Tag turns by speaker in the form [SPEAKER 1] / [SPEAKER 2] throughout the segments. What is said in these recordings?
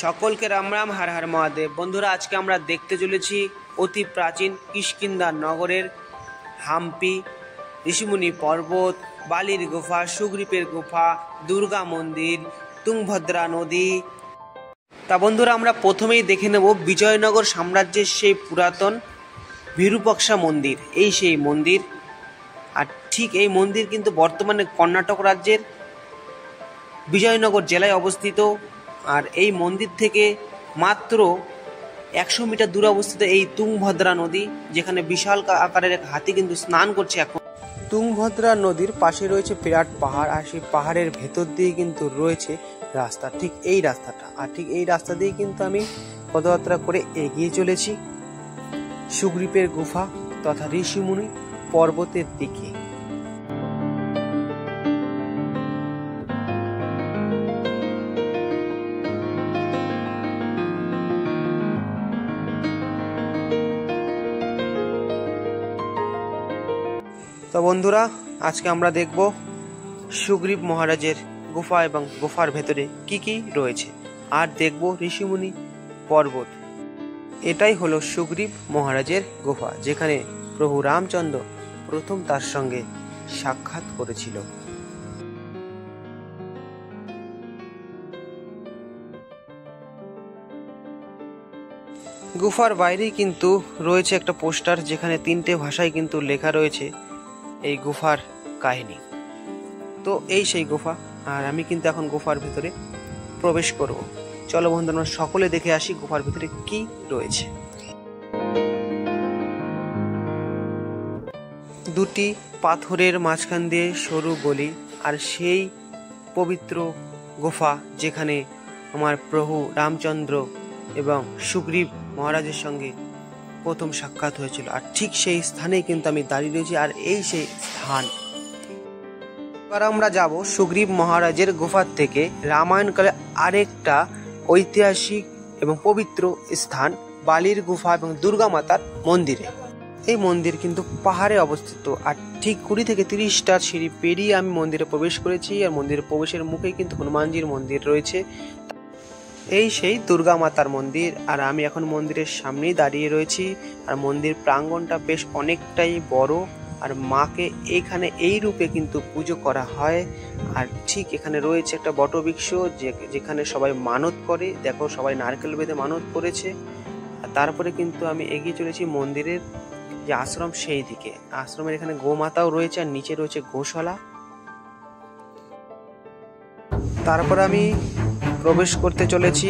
[SPEAKER 1] সকলকে রাম রাম, হর হর মহাদেব। বন্ধুরা, আজকে আমরা দেখতে চলেছি অতি প্রাচীন কিষ্কিন্ধা নগরের হাম্পি, ঋষিমুনি পর্বত, বালির গুফা, সুগ্রীবের গুফা, দুর্গা মন্দির, তুঙ্গভদ্রা নদী। তা বন্ধুরা, আমরা প্রথমেই দেখে নেব বিজয়নগর সাম্রাজ্যের সেই পুরাতন বিরূপাক্ষ মন্দির। এই সেই মন্দির, আর ঠিক এই মন্দির কিন্তু বর্তমানে কর্ণাটক রাজ্যের বিজয়নগর জেলায় অবস্থিত। আর এই মন্দির থেকে মাত্র 100 মিটার দূরে অবস্থিত এই তুঙ্গভদ্রা নদী, যেখানে বিশাল আকারের এক হাতি কিন্তু স্নান করছে এখন। তুঙ্গভদ্রা নদীর পাশে রয়েছে বিরাট পাহাড়, আর সেই পাহাড়ের ভেতর দিয়ে কিন্তু রয়েছে রাস্তা, ঠিক এই রাস্তাটা। আর ঠিক এই রাস্তা দিয়ে কিন্তু আমি পদযাত্রা করে এগিয়ে চলেছি সুগ্রীবের গুফা তথা ঋষিমুনি পর্বতের দিকে। তো বন্ধুরা, আজকে আমরা দেখব সুগ্রীব মহারাজের গুফা এবং গুফার ভেতরে কি কি রয়েছে, আর দেখব ঋষিমুনি পর্বত। এটাই হলো সুগ্রীব মহারাজের গুফা, যেখানে প্রভু রামচন্দ্র প্রথম তার সঙ্গে সাক্ষাৎ করেছিল। গুফার বাইরেই কিন্তু রয়েছে একটা পোস্টার, যেখানে 3টে ভাষায় কিন্তু লেখা রয়েছে এই গুফার কাহিনী। তো এই সেই গুফা, আর আমি কিন্তু এখন গুফার ভিতরে প্রবেশ করব। চলো বন্ধুরা, সকলে দেখে আসি গুফার ভিতরে কি রয়েছে। দুটি পাথরের মাঝখান দিয়ে সরু গলি, আর সেই পবিত্র গুফা যেখানে আমার প্রভু রামচন্দ্র এবং সুগ্রীব মহারাজের সঙ্গে প্রথম সাক্ষাৎ হয়েছিল। আর ঠিক সেই স্থানেই কিন্তু আমি দাঁড়িয়ে রয়েছি, আর এই সেই স্থান। এবার আমরা যাব সুগ্রীব মহারাজের গুফার থেকে রামায়ণকালে আরেকটা ঐতিহাসিক এবং পবিত্র স্থান বালির গুফা এবং দুর্গা মাতার মন্দিরে। এই মন্দির কিন্তু পাহাড়ে অবস্থিত, আর ঠিক 20 থেকে 30টা সিঁড়ি পেরিয়ে আমি মন্দিরে প্রবেশ করেছি। আর মন্দিরের প্রবেশের মুখেই কিন্তু হনুমানজির মন্দির রয়েছে। এই সেই দুর্গা মাতার মন্দির, আর আমি এখন মন্দিরের সামনেই দাঁড়িয়ে রয়েছি। আর মন্দির প্রাঙ্গণটা বেশ অনেকটাই বড়, আর মাকে এখানে এই রূপে কিন্তু পুজো করা হয়। আর ঠিক এখানে রয়েছে একটা বটবৃক্ষ, যেখানে সবাই মানত করে। দেখো, সবাই নারকেল বেঁধে মানত করেছে। আর তারপরে কিন্তু আমি এগিয়ে চলেছি মন্দিরের যে আশ্রম, সেই দিকে। আশ্রমের এখানে গোমাতাও রয়েছে, আর নিচে রয়েছে গোশালা। তারপর আমি প্রবেশ করতে চলেছি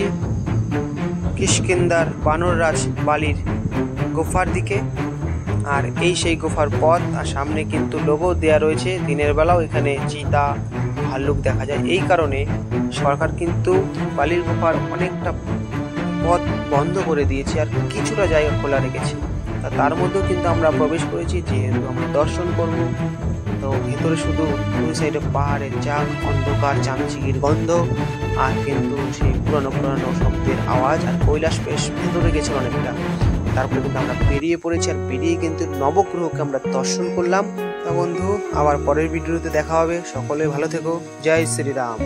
[SPEAKER 1] কিষ্কিন্ধার বানররাজ বালির গুফার দিকে। আর এই সেই গুফার পথ, আর সামনে কিন্তু লোগো দেয়া রয়েছে। দিনের বেলাও এখানে চিতা, ভাল্লুক দেখা যায়। এই কারণে সরকার কিন্তু বালির গুফার অনেকটা পথ বন্ধ করে দিয়েছে, আর কিছুটা জায়গা খোলা রেখেছে। তার মধ্যেও কিন্তু আমরা প্রবেশ করেছি, যেহেতু আমরা দর্শন করব। তো ভেতরে শুধু দুই সাইডে পাহাড়ের চাক, অন্ধকার, চামচিকির গন্ধ, আর কিন্তু সেই পুরানো শব্দের আওয়াজ। আর কৈলাস বেশ ভেতরে গেছে অনেকটা। তারপরে কিন্তু আমরা বেরিয়ে পড়েছি, আর বেরিয়ে কিন্তু নবগ্রহকে আমরা দর্শন করলাম। তা বন্ধু, আবার পরের ভিডিওতে দেখা হবে। সকলে ভালো থেকো। জয় শ্রীরাম।